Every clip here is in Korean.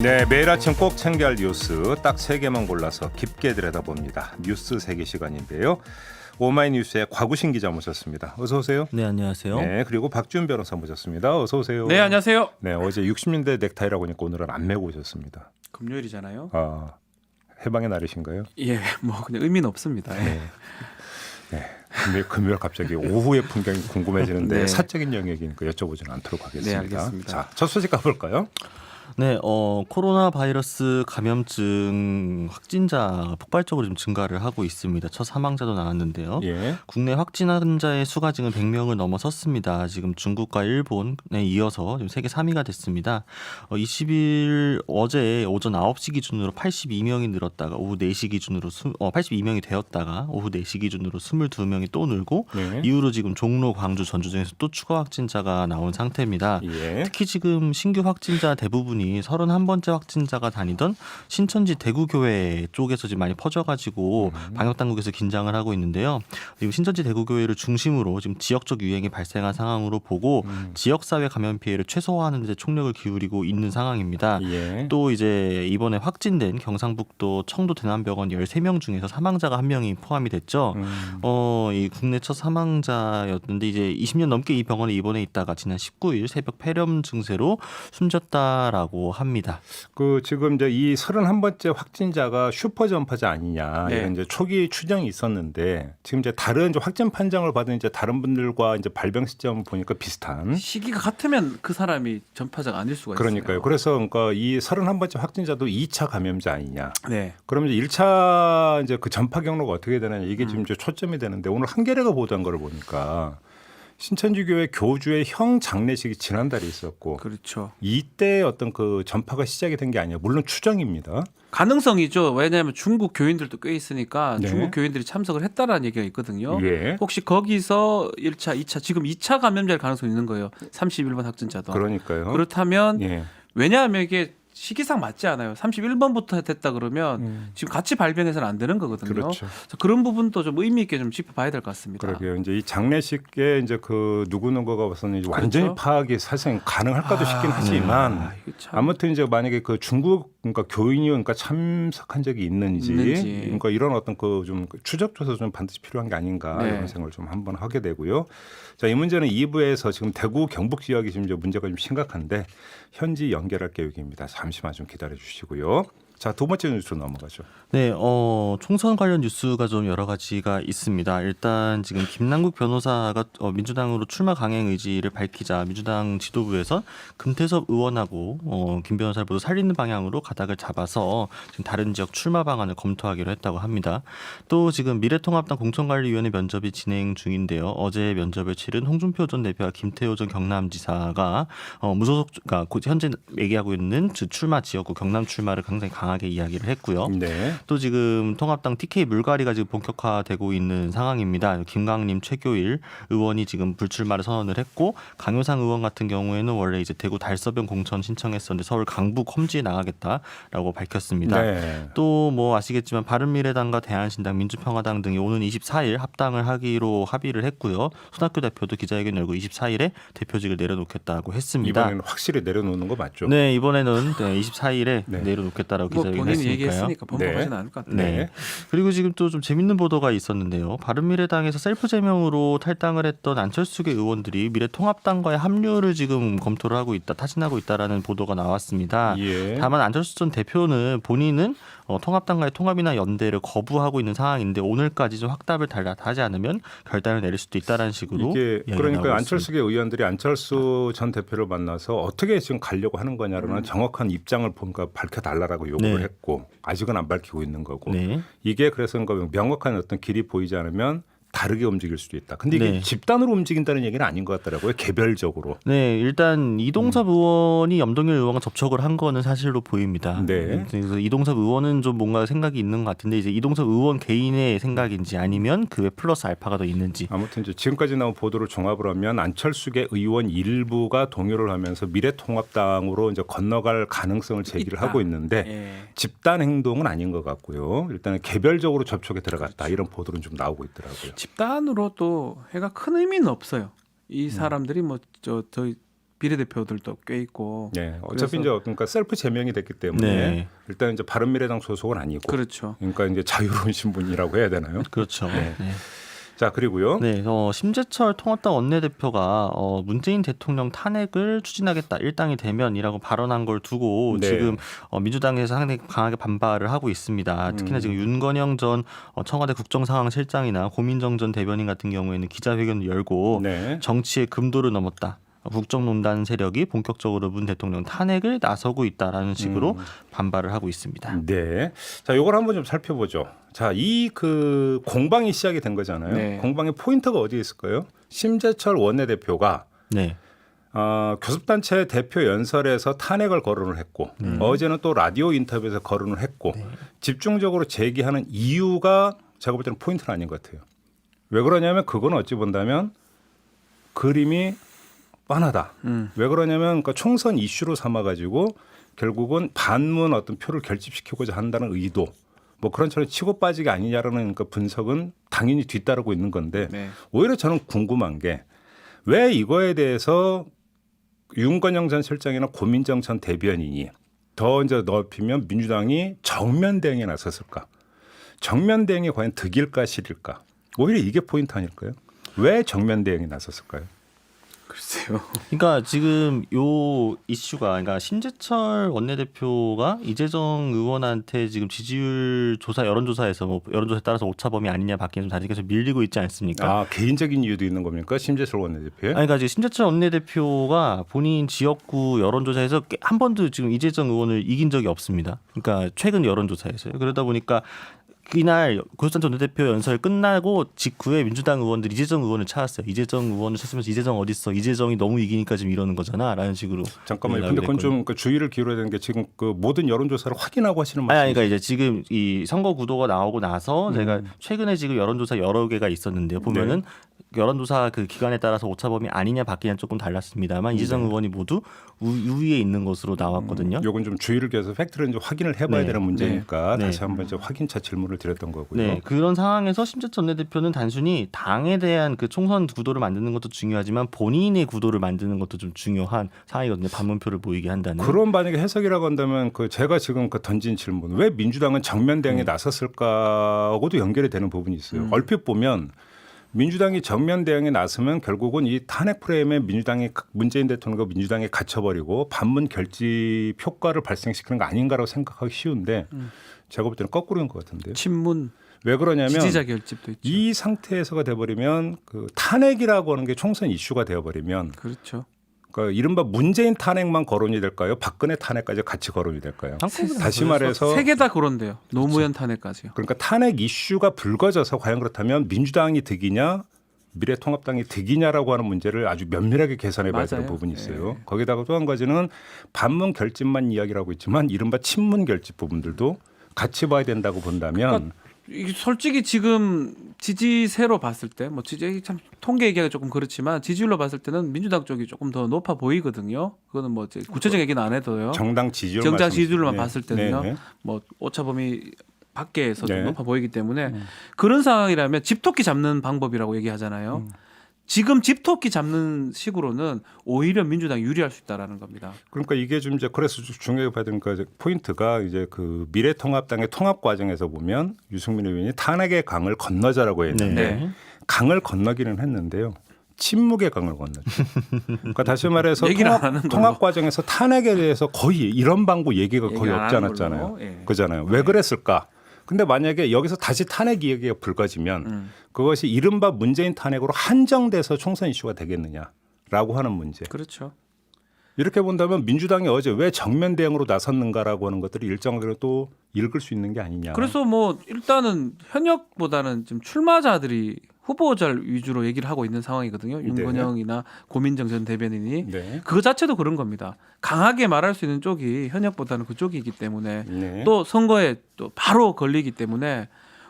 네, 매일 아침 꼭 챙겨야 할 뉴스 딱 3개만 골라서 깊게 들여다봅니다. 뉴스 3개 시간인데요. 오마이뉴스의 곽우신 기자 모셨습니다. 어서 오세요. 네, 안녕하세요. 네, 그리고 박지훈 변호사 모셨습니다. 어서 오세요. 네, 안녕하세요. 네, 어제 60년대 넥타이라고 하니까 오늘은 안 메고 오셨습니다. 금요일이잖아요. 아, 해방의 날이신가요? 예, 뭐 그냥 의미는 없습니다. 예. 네. 금요일 갑자기 오후의 풍경이 궁금해지는데 네. 사적인 영역이니까 여쭤보지는 않도록 하겠습니다. 네, 알겠습니다. 자, 첫 소식 가볼까요? 네, 코로나 바이러스 감염증 확진자 폭발적으로 좀 증가를 하고 있습니다. 첫 사망자도 나왔는데요. 예. 국내 확진 환자의 수가 지금 100명을 넘어섰습니다. 지금 중국과 일본에 이어서 지금 세계 3위가 됐습니다. 20일 어제 오전 9시 기준으로 82명이 늘었다가 오후 4시 기준으로 82명이 되었다가 오후 4시 기준으로 22명이 또 늘고 네. 이후로 지금 종로, 광주, 전주 등에서 또 추가 확진자가 나온 상태입니다. 예. 특히 지금 신규 확진자 대부분이 31번째 확진자가 다니던 신천지 대구교회 쪽에서 지금 많이 퍼져가지고 방역당국에서 긴장을 하고 있는데요. 그리고 신천지 대구교회를 중심으로 지금 지역적 유행이 발생한 상황으로 보고 지역사회 감염 피해를 최소화하는 데 총력을 기울이고 있는 상황입니다. 예. 또 이제 이번에 확진된 경상북도 청도 대남병원 13명 중에서 사망자가 1명이 포함이 됐죠. 이 국내 첫 사망자였는데 이제 20년 넘게 이 병원에 입원해 있다가 지난 19일 새벽 폐렴 증세로 숨졌다라고 합니다. 그 지금 이제 이 31번째 확진자가 슈퍼 전파자 아니냐 네. 이런 이제 초기 추정이 있었는데 지금 이제 다른 이제 확진 판정을 받은 이제 다른 분들과 이제 발병 시점을 보니까 비슷한. 시기가 같으면 그 사람이 전파자가 아닐 수가 있어요. 그러니까요. 그래서 그러니까 이 31번째 확진자도 2차 감염자 아니냐. 네. 그럼 이제 1차 이제 그 전파 경로가 어떻게 되느냐 이게 지금 이제 초점이 되는데 오늘 한겨레가 보도한 거를 보니까 신천지교회 교주의 형 장례식이 지난달에 있었고 그렇죠. 이때 어떤 그 전파가 시작이 된 게 아니에요. 물론 추정입니다. 가능성이죠. 왜냐하면 중국 교인들도 꽤 있으니까 네. 중국 교인들이 참석을 했다라는 얘기가 있거든요. 예. 혹시 거기서 1차, 2차, 지금 2차 감염자일 가능성이 있는 거예요. 31번 확진자도. 그러니까요. 그렇다면 예. 왜냐하면 이게 시기상 맞지 않아요. 31번부터 됐다 그러면 지금 같이 발병해서는 안 되는 거거든요. 그렇죠. 그래서 그런 부분도 좀 의미 있게 좀 짚어봐야 될 것 같습니다. 그러게요. 이제 이 장례식에 이제 그 누구누구가 와서는 이제 완전히 그렇죠. 파악이 사실 가능할까도 싶긴 하지만 이거 참 아무튼 이제 만약에 그 중국 그러니까 교인이 그러니까 참석한 적이 있는지 그러니까 이런 어떤 그 좀 추적조사 좀 반드시 필요한 게 아닌가 네. 이런 생각을 좀 한번 하게 되고요. 자, 이 문제는 2부에서 지금 대구 경북 지역이 지금 이제 문제가 좀 심각한데 현지 연결할 계획입니다. 잠시만 좀 기다려 주시고요. 자, 두 번째 뉴스로 넘어가죠. 네, 총선 관련 뉴스가 좀 여러 가지가 있습니다. 일단 지금 김남국 변호사가 민주당으로 출마 강행 의지를 밝히자 민주당 지도부에서 금태섭 의원하고 김 변호사를 모두 살리는 방향으로 가닥을 잡아서 지금 다른 지역 출마 방안을 검토하기로 했다고 합니다. 또 지금 미래통합당 공천관리위원회 면접이 진행 중인데요. 어제 면접을 치른 홍준표 전 대표와 김태호 전 경남지사가 무소속, 그러니까 현재 얘기하고 있는 출마 지역구 경남 출마를 굉장히 강하게 이야기를 했고요. 네. 또 지금 통합당 TK 물갈이가 지금 본격화되고 있는 상황입니다. 김광림, 최교일 의원이 지금 불출마를 선언을 했고 강효상 의원 같은 경우에는 원래 이제 대구 달서병 공천 신청했었는데 서울 강북 험지에 나가겠다라고 밝혔습니다. 네. 또 뭐 아시겠지만 바른미래당과 대한신당, 민주평화당 등이 오는 24일 합당을 하기로 합의를 했고요. 손학규 대표도 기자회견 열고 24일에 대표직을 내려놓겠다고 했습니다. 이번에는 확실히 내려놓는 거 맞죠? 네, 이번에는 24일에 네. 내려놓겠다라고 뭐 기자회견 본인이 했으니까요. 얘기했으니까 번복하지는 않을 것 같아요. 네. 그리고 지금 또 좀 재밌는 보도가 있었는데요. 바른미래당에서 셀프 제명으로 탈당을 했던 안철수계 의원들이 미래통합당과의 합류를 지금 검토를 하고 있다, 타진하고 있다라는 보도가 나왔습니다. 예. 다만 안철수 전 대표는 본인은 통합당과의 통합이나 연대를 거부하고 있는 상황인데 오늘까지 좀 확답을 하지 않으면 결단을 내릴 수도 있다라는 식으로 이게 이야기가 그러니까 나오고 안철수계 의원들이 안철수 전 대표를 만나서 어떻게 지금 가려고 하는 거냐라는 정확한 입장을 뭔가 밝혀달라고 요구를 네. 했고 아직은 안 밝히고 있는 거고 네. 이게 그래서 그러니까 명확한 어떤 길이 보이지 않으면 다르게 움직일 수도 있다. 근데 이게 네. 집단으로 움직인다는 얘기는 아닌 것 같더라고요. 개별적으로. 네, 일단 이동섭 의원이 염동열 의원과 접촉을 한 거는 사실로 보입니다. 네. 그래서 이동섭 의원은 좀 뭔가 생각이 있는 것 같은데 이제 이동섭 의원 개인의 생각인지 아니면 그 외 플러스 알파가 더 있는지. 아무튼 이제 지금까지 나온 보도를 종합을 하면 안철수계 의원 일부가 동요를 하면서 미래통합당으로 이제 건너갈 가능성을 제기를 있다. 하고 있는데 예. 집단 행동은 아닌 것 같고요. 일단은 개별적으로 접촉에 들어갔다 이런 보도는 좀 나오고 있더라고요. 집단으로 또 해가 큰 의미는 없어요. 이 사람들이 뭐 저희 비례대표들도 꽤 있고. 네, 어차피 그래서- 이제 그러니까 셀프 제명이 됐기 때문에 네. 일단 이제 바른미래당 소속은 아니고, 그렇죠. 그러니까 이제 자유로운 신분이라고 해야 되나요? 그렇죠. 네. 네. 자 그리고요. 네, 심재철 통합당 원내대표가 문재인 대통령 탄핵을 추진하겠다 일당이 되면이라고 발언한 걸 두고 네. 지금 민주당에서 상당히 강하게 반발을 하고 있습니다. 특히나 지금 윤건영 전 청와대 국정상황실장이나 고민정 전 대변인 같은 경우에는 기자회견을 열고 네. 정치의 금도를 넘었다. 국정농단 세력이 본격적으로 문 대통령 탄핵을 나서고 있다라는 식으로 반발을 하고 있습니다. 네. 자, 요걸 한번 좀 살펴보죠. 자, 이 그 공방이 시작이 된 거잖아요. 네. 공방의 포인트가 어디에 있을까요? 심재철 원내대표가 네. 교섭단체 대표 연설에서 탄핵을 거론을 했고 어제는 또 라디오 인터뷰에서 거론을 했고 집중적으로 제기하는 이유가 제가 볼 때는 포인트는 아닌 것 같아요. 왜 그러냐면 그건 어찌 본다면 그림이 뻔하다. 왜 그러냐면 그러니까 총선 이슈로 삼아가지고 결국은 반문 어떤 표를 결집시키고자 한다는 의도 뭐 그런 처럼 치고 빠지기 아니냐라는 그러니까 분석은 당연히 뒤따르고 있는 건데 네. 오히려 저는 궁금한 게 왜 이거에 대해서 윤건영 전 실장이나 고민정 전 대변인이 더 이제 넓히면 민주당이 정면 대응에 나섰을까? 정면 대응이 과연 득일까 실일까? 오히려 이게 포인트 아닐까요? 왜 정면 대응에 나섰을까요? 글쎄요. 그러니까 지금 요 이슈가 그러니까 심재철 원내대표가 이재정 의원한테 지금 지지율 조사 여론조사에서 뭐 여론조사에 따라서 오차범위 아니냐 밖에 좀 다르게 좀 밀리고 있지 않습니까? 개인적인 이유도 있는 겁니까? 심재철 원내대표의? 아니, 그러니까 지금 심재철 원내대표가 본인 지역구 여론조사에서 한 번도 지금 이재정 의원을 이긴 적이 없습니다. 그러니까 최근 여론조사에서요. 그러다 보니까 이날 고소찬 전 원내대표 연설 끝나고 직후에 민주당 의원들이 이재정 의원을 찾았어요. 이재정 의원을 찾으면서 이재정 어디 있어? 이재정이 너무 이기니까 지금 이러는 거잖아라는 식으로. 잠깐만요. 연락이 근데 그건 됐거든요. 좀 주의를 기울여야 되는 게 지금 그 모든 여론조사를 확인하고 하시는 아니, 말씀이죠. 그러니까 이제 지금 이 선거 구도가 나오고 나서 제가 최근에 지금 여론조사 여러 개가 있었는데요. 보면은 여론조사 그 기간에 따라서 오차범위 아니냐 밖이냐 조금 달랐습니다만 이재정 의원이 모두 우위에 있는 것으로 나왔거든요. 요건 좀 주의를 기울여서 팩트를 좀 확인을 해봐야 네. 되는 문제니까 네. 다시 한번 이제 확인차 질문을 드렸던 거고요. 네, 그런 상황에서 심재철 원내대표는 단순히 당에 대한 그 총선 구도를 만드는 것도 중요하지만 본인의 구도를 만드는 것도 좀 중요한 상황이거든요. 반문표를 모이게 한다는. 그런 만약에 해석이라고 한다면 그 제가 지금 그 던진 질문 왜 민주당은 정면 대응에 나섰을까하고도 연결이 되는 부분이 있어요. 얼핏 보면 민주당이 정면 대응에 나서면 결국은 이 탄핵 프레임에 민주당이 문재인 대통령과 민주당이 갇혀버리고 반문 결집 효과를 발생시키는 거 아닌가라고 생각하기 쉬운데 제가 볼 때는 거꾸로인 것 같은데요. 친문 왜 그러냐면 지지자 결집도 있죠. 이 상태에서가 돼버리면 그 탄핵이라고 하는 게 총선 이슈가 되어버리면 그렇죠. 그러니까 이른바 문재인 탄핵만 거론이 될까요? 박근혜 탄핵까지 같이 거론이 될까요? 다시 말해서 세 개 다 그런데요. 노무현 탄핵까지요. 그러니까 탄핵 이슈가 불거져서 과연 그렇다면 민주당이 득이냐 미래통합당이 득이냐라고 하는 문제를 아주 면밀하게 계산해 봐야 되는 맞아요. 부분이 있어요. 네. 거기다가 또 한 가지는 반문 결집만 이야기를 하고 있지만 이른바 친문 결집 부분들도 같이 봐야 된다고 본다면 이게 솔직히 지금 지지세로 봤을 때 뭐 지지 참 통계 얘기가 조금 그렇지만 지지율로 봤을 때는 민주당 쪽이 조금 더 높아 보이거든요. 그거는 뭐 이제 구체적인 얘기는 안 해도요. 정당 지지율 정당 지지율로만 네. 봤을 때는요. 네. 뭐 오차범위 밖에서 좀 네. 높아 보이기 때문에 그런 상황이라면 집토끼 잡는 방법이라고 얘기하잖아요. 지금 집토끼 잡는 식으로는 오히려 민주당이 유리할 수 있다라는 겁니다. 그러니까 이게 좀 이제 그래서 중요하게 봐야 되는 그 포인트가 이제 그 미래통합당의 통합 과정에서 보면 유승민 의원이 탄핵의 강을 건너자라고 했는데 네. 강을 건너기는 했는데요. 침묵의 강을 건너죠. 그러니까 다시 말해서 얘기를 안 하는 걸로. 통합 과정에서 탄핵에 대해서 거의 이런 방구 얘기가 거의 얘기 안 없지 하는 않았잖아요. 걸로. 예. 그잖아요. 왜 그랬을까? 근데 만약에 여기서 다시 탄핵 이야기가 불거지면 그것이 이른바 문재인 탄핵으로 한정돼서 총선 이슈가 되겠느냐라고 하는 문제. 그렇죠. 이렇게 본다면 민주당이 어제 왜 정면 대응으로 나섰는가라고 하는 것들이 일정하게 또 읽을 수 있는 게 아니냐. 그래서 뭐 일단은 현역보다는 좀 출마자들이 후보자 위주로 얘기를 하고 있는 상황이거든요. 윤건영이나 고민정 전 대변인이 네. 그거 자체도 그런 겁니다. 강하게 말할 수 있는 쪽이 현역보다는 그쪽이기 때문에 네. 또 선거에 또 바로 걸리기 때문에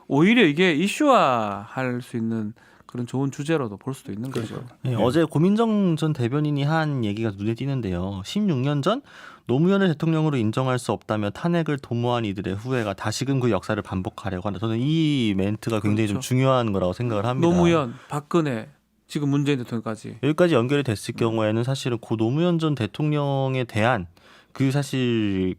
오히려 이게 이슈화할 수 있는 그런 좋은 주제로도 볼 수도 있는 거죠. 네, 어제 고민정 전 대변인이 한 얘기가 눈에 띄는데요. 16년 전 노무현을 대통령으로 인정할 수 없다며 탄핵을 도모한 이들의 후회가 다시금 그 역사를 반복하려고 한다. 저는 이 멘트가 굉장히 좀 그렇죠. 중요한 거라고 생각을 합니다. 노무현, 박근혜 지금 문재인 대통령까지. 여기까지 연결이 됐을 경우에는 사실은 고 노무현 전 대통령에 대한 그 사실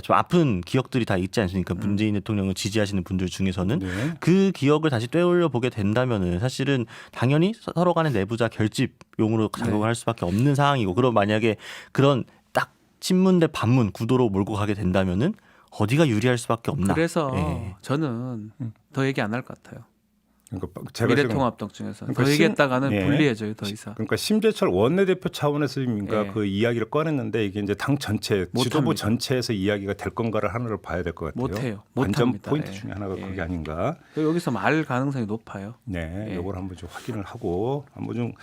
좀 아픈 기억들이 다 있지 않습니까? 문재인 대통령을 지지하시는 분들 중에서는 네. 그 기억을 다시 되돌려 보게 된다면은 사실은 당연히 서로 간의 내부자 결집용으로 작용을 할 수밖에 없는 상황이고, 그럼 만약에 그런 딱 친문 대 반문 구도로 몰고 가게 된다면은 어디가 유리할 수밖에 없나? 그래서 예. 저는 더 얘기 안 할 것 같아요. 그러니까 제가 지금 미래통합당 중에서 그러니까 더 얘기했다가는 예. 불리해져요 더 이상. 그러니까 심재철 원내대표 차원에서 예. 그 이야기를 꺼냈는데 이게 이제 당 전체 못 지도부 합니다. 전체에서 이야기가 될 건가를 하나를 봐야 될 것 같아요. 못해요. 관전 못합니다. 포인트 예. 중에 하나가 예. 그게 아닌가. 여기서 말 가능성이 높아요. 네, 예. 이걸 한번 좀 확인을 하고 한번 좀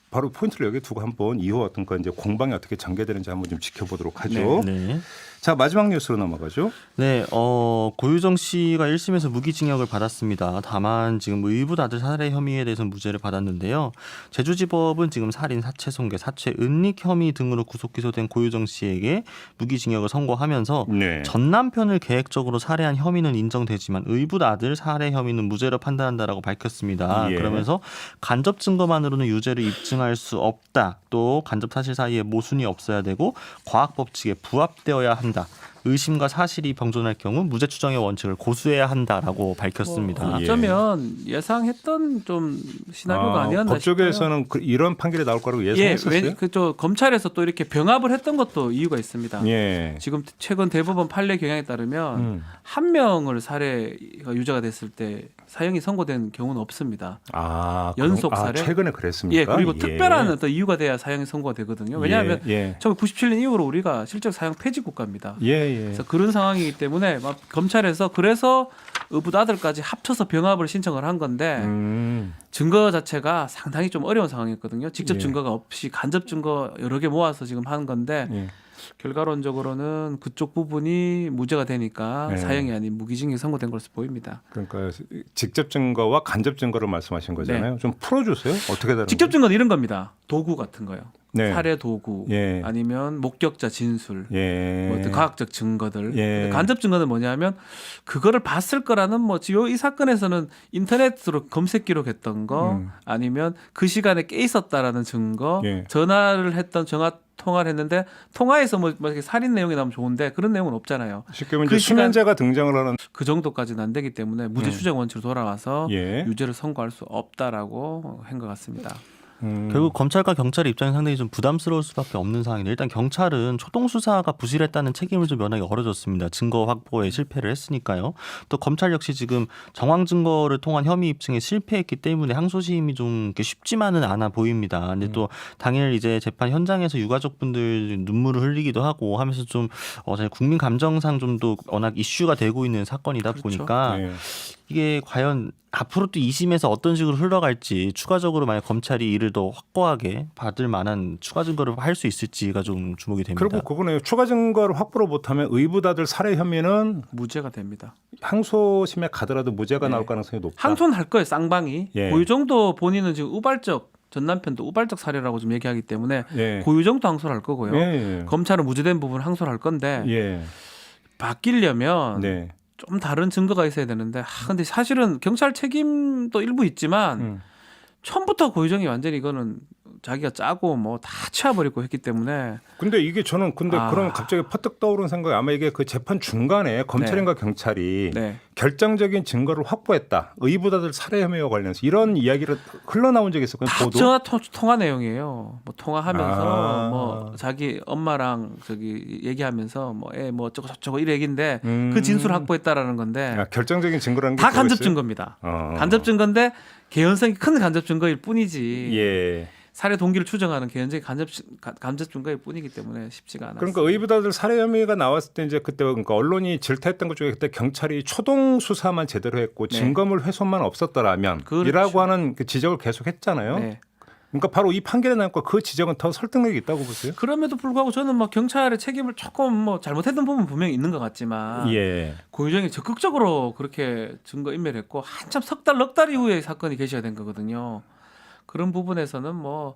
바로 포인트를 여기 두고 한번 이후 어떤 거 이제 공방이 어떻게 전개되는지 한번 좀 지켜보도록 하죠. 네. 자, 마지막 뉴스로 넘어가죠. 네, 고유정 씨가 1심에서 무기징역을 받았습니다. 다만 지금 의붓 아들 살해 혐의에 대해서는 무죄를 받았는데요. 제주지법은 지금 살인, 사체 손괴, 사체 은닉 혐의 등으로 구속 기소된 고유정 씨에게 무기징역을 선고하면서 네. 전 남편을 계획적으로 살해한 혐의는 인정되지만 의붓 아들 살해 혐의는 무죄로 판단한다라고 밝혔습니다. 예. 그러면서 간접 증거만으로는 유죄를 입증할 수 없다. 또 간접 사실 사이에 모순이 없어야 되고 과학 법칙에 부합되어야 한다. 의심과 사실이 병존할 경우 무죄 추정의 원칙을 고수해야 한다라고 밝혔습니다. 어쩌면 예상했던 좀 시나리오가 아니었나 법조계에서는 이런 판결이 나올 거라고 예상했었어요. 예, 그저 검찰에서 또 이렇게 병합을 했던 것도 이유가 있습니다. 예. 지금 최근 대법원 판례 경향에 따르면 한 명을 살해가 유죄가 됐을 때 사형이 선고된 경우는 없습니다. 연속 살해? 최근에 그랬습니까? 예, 그리고 예. 특별한 어떤 이유가 돼야 사형이 선고가 되거든요. 왜냐하면 예. 1997년 이후로 우리가 실제 사형 폐지 국가입니다. 예. 그래서 그런 상황이기 때문에 막 검찰에서 그래서 의붓 아들까지 합쳐서 병합을 신청을 한 건데 증거 자체가 상당히 좀 어려운 상황이었거든요. 직접 예. 증거가 없이 간접 증거 여러 개 모아서 지금 한 건데 예. 결과론적으로는 그쪽 부분이 무죄가 되니까 네. 사형이 아닌 무기징역이 선고된 것으로 보입니다. 그러니까 직접 증거와 간접 증거를 말씀하신 거잖아요. 좀 풀어주세요. 어떻게 다른 직접 증거는 이런 겁니다. 도구 같은 거요. 네. 살해 도구 예. 아니면 목격자 진술 예. 뭐 어떤 과학적 증거들. 예. 근데 간접 증거는 뭐냐면 그거를 봤을 거라는 뭐 이 사건에서는 인터넷으로 검색 기록했던 거 아니면 그 시간에 깨 있었다라는 증거, 예. 전화를 했던 통화를 했는데 통화에서 뭐 이렇게 살인 내용이 나오면 좋은데 그런 내용은 없잖아요. 쉽게 말하면 그 이제 수면제가 등장을 하는 그 정도까지는 안 되기 때문에 무죄 추정 원칙으로 돌아와서 예. 유죄를 선고할 수 없다라고 한 것 같습니다. 결국 검찰과 경찰의 입장이 상당히 좀 부담스러울 수밖에 없는 상황인데, 일단 경찰은 초동 수사가 부실했다는 책임을 좀 면하기 어려졌습니다. 증거 확보에 실패를 했으니까요. 또 검찰 역시 지금 정황 증거를 통한 혐의 입증에 실패했기 때문에 항소심이 좀 이렇게 쉽지만은 않아 보입니다. 근데 또 당일 이제 재판 현장에서 유가족분들 눈물을 흘리기도 하고 하면서 좀 국민 감정상 좀 더 워낙 이슈가 되고 있는 사건이다 그렇죠. 보니까 예. 이게 과연 앞으로 또 2심에서 어떤 식으로 흘러갈지, 추가적으로 만약 검찰이 이를 더 확고하게 받을 만한 추가 증거를 할 수 있을지가 좀 주목이 됩니다. 그리고 그거는 추가 증거를 확보를 못하면 의붓 아들 살해 혐의는 무죄가 됩니다. 항소심에 가더라도 무죄가 네. 나올 가능성이 높다. 항소는 할 거예요. 쌍방이. 예. 고유정도 본인은 지금 우발적 전 남편도 우발적 살해라고 좀 얘기하기 때문에 예. 고유정도 항소를 할 거고요. 예. 검찰은 무죄된 부분 항소를 할 건데 예. 바뀌려면 네. 좀 다른 증거가 있어야 되는데 근데 사실은 경찰 책임도 일부 있지만 처음부터 고유정이 완전히 이거는 자기가 짜고 뭐 다 치워버리고 했기 때문에 근데 이게 저는 그럼 갑자기 퍼뜩 떠오르는 생각이 아마 이게 그 재판 중간에 검찰인가 경찰이 네. 결정적인 증거를 확보했다. 의붓 아들 살해 혐의와 관련해서 이런 이야기를 흘러나온 적이 있었거든요. 다 보도. 전화 통화 내용이에요. 뭐 통화하면서 아. 뭐 자기 엄마랑 저기 얘기하면서 뭐 애 뭐 어쩌고 저쩌고 이 얘기인데 그 진술을 확보했다라는 건데 결정적인 증거라는 게 다 간접 그거였어요? 증거입니다. 간접 증거인데 개연성이 큰 간접 증거일 뿐이지. 예. 살해 동기를 추정하는 개연적인 간접 증거일 뿐이기 때문에 쉽지가 않았어요. 그러니까 의붓 아들 살해 혐의가 나왔을 때 이제 그때 그러니까 언론이 질타했던 것 중에 그때 경찰이 초동 수사만 제대로 했고 네. 증거물 훼손만 없었더라면 그렇죠. 이라고 하는 그 지적을 계속했잖아요. 네. 그러니까 바로 이 판결에 나왔고 그 지적은 더 설득력이 있다고 보세요? 그럼에도 불구하고 저는 뭐 경찰의 책임을 조금 뭐 잘못했던 부분 분명히 있는 것 같지만 예. 고유정이 적극적으로 그렇게 증거 인멸했고 한참 석 달 넉 달 이후에 사건이 게시가 된 거거든요. 그런 부분에서는 뭐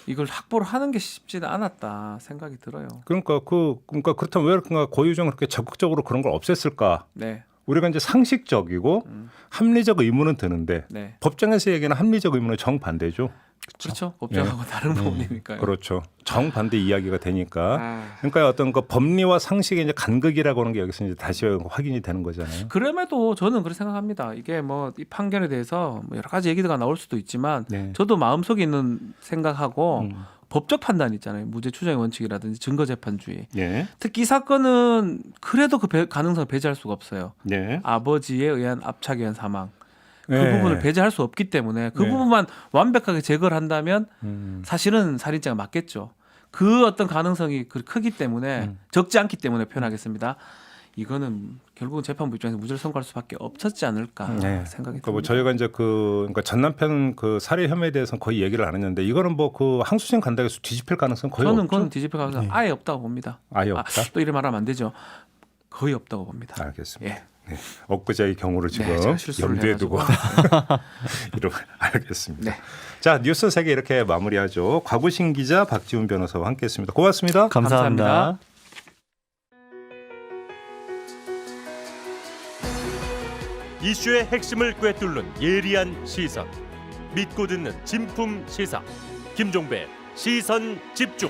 이걸 확보를 하는 게 쉽지는 않았다 생각이 들어요. 그러니까 그렇다면 왜 고유정은 그렇게 적극적으로 그런 걸 없앴을까? 네, 우리가 이제 상식적이고 합리적 의문은 드는데 네. 법정에서 얘기하는 합리적 의문은 정반대죠. 그렇죠. 법정하고 다른 부분이니까요. 그렇죠. 정반대 이야기가 되니까. 아. 그러니까 어떤 그 법리와 상식의 이제 간극이라고 하는 게 여기서 이제 다시 확인이 되는 거잖아요. 그럼에도 저는 그렇게 생각합니다. 이게 뭐 이 판결에 대해서 뭐 여러 가지 얘기가 나올 수도 있지만 네. 저도 마음속에 있는 생각하고 음. 법적 판단 있잖아요. 무죄 추정의 원칙이라든지 증거 재판주의. 네. 특히 이 사건은 그래도 그 가능성을 배제할 수가 없어요. 네. 아버지에 의한 압착에 의한 사망. 그 네. 부분을 배제할 수 없기 때문에 그 네. 부분만 완벽하게 제거를 한다면 음. 사실은 살인죄가 맞겠죠. 그 어떤 가능성이 크기 때문에 적지 않기 때문에 표현하겠습니다. 이거는 결국은 재판부 입장에서 무죄를 선고할 수밖에 없었지 않을까 네. 생각이 그러니까 뭐 듭니다. 저희가 이제 그러니까 전 남편 그 살해 혐의에 대해서는 거의 얘기를 안 했는데 이거는 뭐 그 항소심 간다해서 뒤집힐 가능성 거의 저는 없죠. 그건 뒤집혀 가면서 네. 아예 없다고 봅니다. 아예 없다. 또 이래 말하면 안 되죠. 거의 없다고 봅니다. 알겠습니다. 예. 네. 엊그제의 경우를 지금 네, 제가 실수를 염두에 해가지고. 두고 이렇게 알겠습니다. 네. 자, 뉴스 세계 이렇게 마무리하죠. 곽우신 기자, 박지훈 변호사와 함께했습니다. 고맙습니다. 감사합니다. 감사합니다. 이슈의 핵심을 꿰뚫는 예리한 시선, 믿고 듣는 진품 시사 김종배 시선 집중.